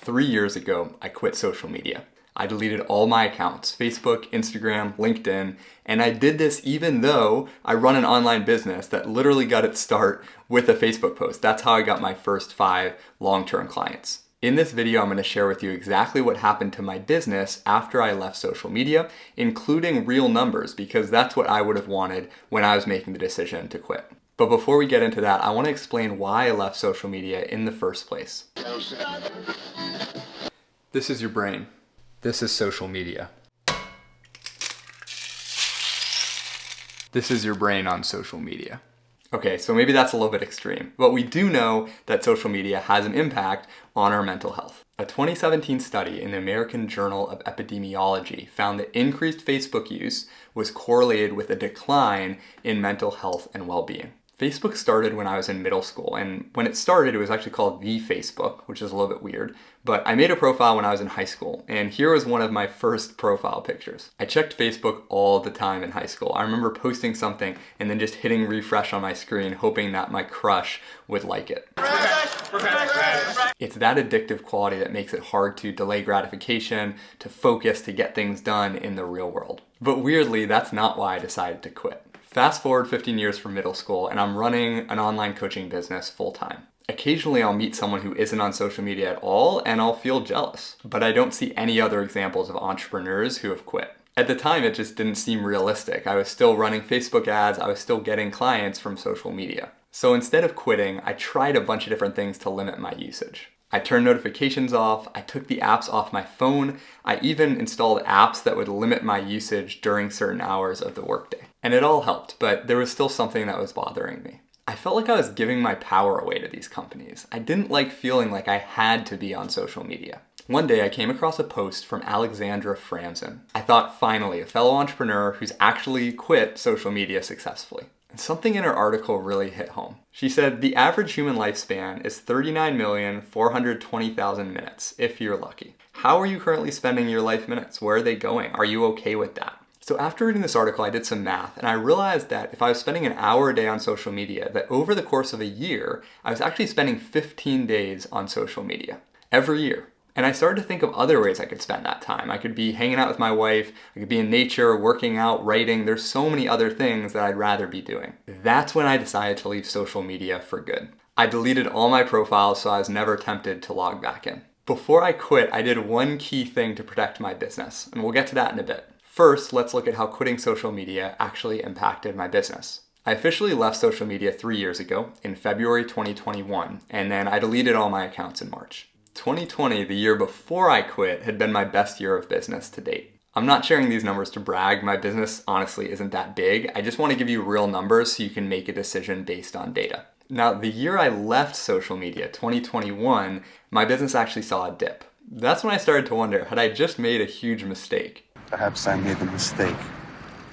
3 years ago, I quit social media. I deleted all my accounts, Facebook, Instagram, LinkedIn, and I did this even though I run an online business that literally got its start with a Facebook post. That's how I got my first 5 long-term clients. In this video, I'm going to share with you exactly what happened to my business after I left social media, including real numbers, because that's what I would have wanted when I was making the decision to quit. But before we get into that, I want to explain why I left social media in the first place. This is your brain. This is social media. This is your brain on social media. Okay, so maybe that's a little bit extreme, but we do know that social media has an impact on our mental health. A 2017 study in the American Journal of Epidemiology found that increased Facebook use was correlated with a decline in mental health and well-being. Facebook started when I was in middle school, and when it started, it was actually called The Facebook, which is a little bit weird, but I made a profile when I was in high school, and here was one of my first profile pictures. I checked Facebook all the time in high school. I remember posting something and then just hitting refresh on my screen, hoping that my crush would like it. It's that addictive quality that makes it hard to delay gratification, to focus, to get things done in the real world. But weirdly, that's not why I decided to quit. Fast forward 15 years from middle school, and I'm running an online coaching business full time. Occasionally I'll meet someone who isn't on social media at all, and I'll feel jealous. But I don't see any other examples of entrepreneurs who have quit. At the time, it just didn't seem realistic. I was still running Facebook ads, I was still getting clients from social media. So instead of quitting, I tried a bunch of different things to limit my usage. I turned notifications off, I took the apps off my phone, I even installed apps that would limit my usage during certain hours of the workday. And it all helped, but there was still something that was bothering me. I felt like I was giving my power away to these companies. I didn't like feeling like I had to be on social media. One day I came across a post from Alexandra Franzen. I thought, finally, a fellow entrepreneur who's actually quit social media successfully. And something in her article really hit home. She said, the average human lifespan is 39,420,000 minutes, if you're lucky. How are you currently spending your life minutes? Where are they going? Are you okay with that? So after reading this article, I did some math, and I realized that if I was spending an hour a day on social media, that over the course of a year, I was actually spending 15 days on social media every year. And I started to think of other ways I could spend that time. I could be hanging out with my wife, I could be in nature, working out, writing. There's so many other things that I'd rather be doing. That's when I decided to leave social media for good. I deleted all my profiles so I was never tempted to log back in. Before I quit, I did one key thing to protect my business, and we'll get to that in a bit. First, let's look at how quitting social media actually impacted my business. I officially left social media 3 years ago in February 2021, and then I deleted all my accounts in March. 2020, the year before I quit, had been my best year of business to date. I'm not sharing these numbers to brag. My business honestly isn't that big. I just want to give you real numbers so you can make a decision based on data. Now, the year I left social media, 2021, my business actually saw a dip. That's when I started to wonder, had I just made a huge mistake? Perhaps I made a mistake.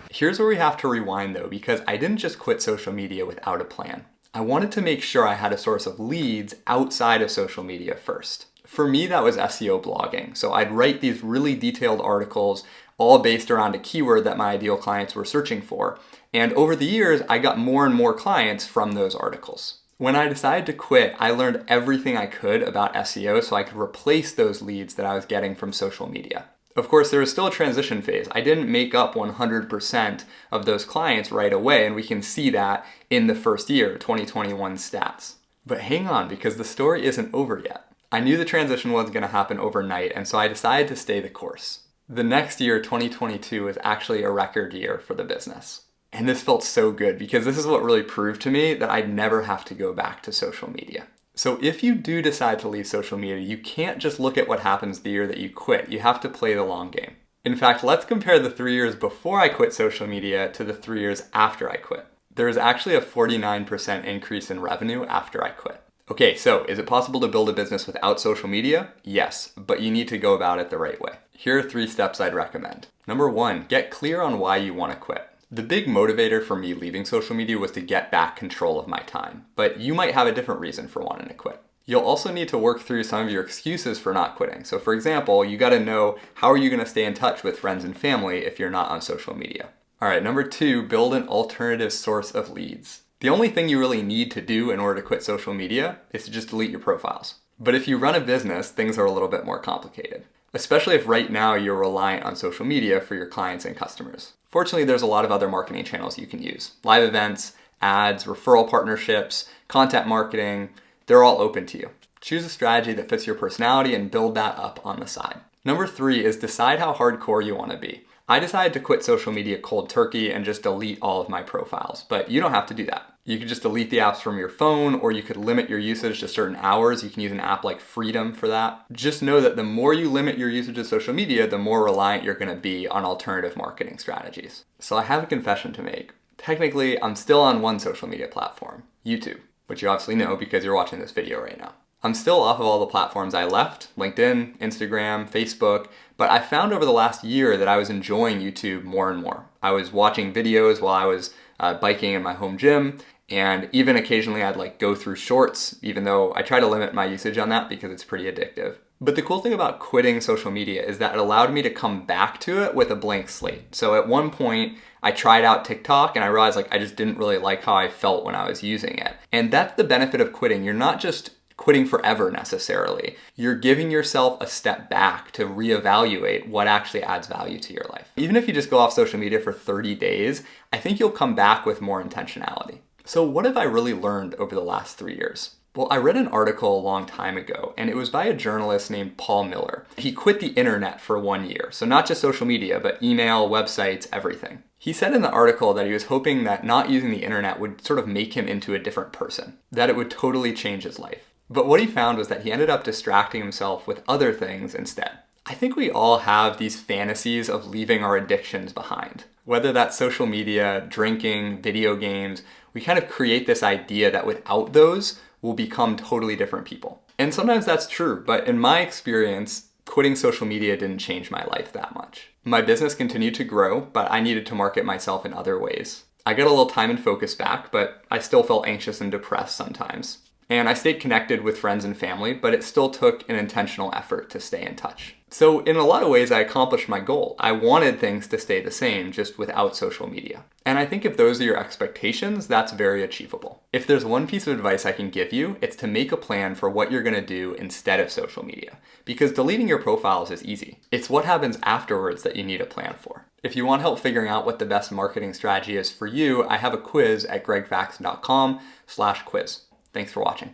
Here's where we have to rewind though, because I didn't just quit social media without a plan. I wanted to make sure I had a source of leads outside of social media first. For me, that was SEO blogging. So I'd write these really detailed articles, all based around a keyword that my ideal clients were searching for. And over the years, I got more and more clients from those articles. When I decided to quit, I learned everything I could about SEO so I could replace those leads that I was getting from social media. Of course, there was still a transition phase. I didn't make up 100% of those clients right away, and we can see that in the first year, 2021 stats. But hang on, because the story isn't over yet. I knew the transition wasn't going to happen overnight, and so I decided to stay the course. The next year, 2022, was actually a record year for the business. And this felt so good because this is what really proved to me that I'd never have to go back to social media. So if you do decide to leave social media, you can't just look at what happens the year that you quit. You have to play the long game. In fact, let's compare the 3 years before I quit social media to the 3 years after I quit. There is actually a 49% increase in revenue after I quit. Okay, so is it possible to build a business without social media? Yes, but you need to go about it the right way. Here are 3 steps I'd recommend. Number 1, get clear on why you want to quit. The big motivator for me leaving social media was to get back control of my time, but you might have a different reason for wanting to quit. You'll also need to work through some of your excuses for not quitting. So for example, you got to know, how are you going to stay in touch with friends and family if you're not on social media? All right, number 2, build an alternative source of leads. The only thing you really need to do in order to quit social media is to just delete your profiles. But if you run a business, things are a little bit more complicated, especially if right now you're reliant on social media for your clients and customers. Fortunately, there's a lot of other marketing channels you can use. Live events, ads, referral partnerships, content marketing, they're all open to you. Choose a strategy that fits your personality and build that up on the side. Number 3 is decide how hardcore you want to be. I decided to quit social media cold turkey and just delete all of my profiles, but you don't have to do that. You could just delete the apps from your phone, or you could limit your usage to certain hours. You can use an app like Freedom for that. Just know that the more you limit your usage of social media, the more reliant you're going to be on alternative marketing strategies. So I have a confession to make. Technically, I'm still on one social media platform, YouTube, which you obviously know because you're watching this video right now. I'm still off of all the platforms I left, LinkedIn, Instagram, Facebook, but I found over the last year that I was enjoying YouTube more and more. I was watching videos while I was biking in my home gym, and even occasionally I'd go through shorts, even though I try to limit my usage on that because it's pretty addictive. But the cool thing about quitting social media is that it allowed me to come back to it with a blank slate. So at one point, I tried out TikTok and I realized I just didn't really like how I felt when I was using it. And that's the benefit of quitting. You're not just quitting forever necessarily. You're giving yourself a step back to reevaluate what actually adds value to your life. Even if you just go off social media for 30 days, I think you'll come back with more intentionality. So what have I really learned over the last 3 years? Well, I read an article a long time ago, and it was by a journalist named Paul Miller. He quit the internet for 1 year. So not just social media, but email, websites, everything. He said in the article that he was hoping that not using the internet would sort of make him into a different person, that it would totally change his life. But what he found was that he ended up distracting himself with other things instead. I think we all have these fantasies of leaving our addictions behind. Whether that's social media, drinking, video games, we kind of create this idea that without those, we'll become totally different people. And sometimes that's true, but in my experience, quitting social media didn't change my life that much. My business continued to grow, but I needed to market myself in other ways. I got a little time and focus back, but I still felt anxious and depressed sometimes. And I stayed connected with friends and family, but it still took an intentional effort to stay in touch. So in a lot of ways, I accomplished my goal. I wanted things to stay the same, just without social media. And I think if those are your expectations, that's very achievable. If there's one piece of advice I can give you, it's to make a plan for what you're gonna do instead of social media. Because deleting your profiles is easy. It's what happens afterwards that you need a plan for. If you want help figuring out what the best marketing strategy is for you, I have a quiz at gregfaxon.com/quiz. Thanks for watching.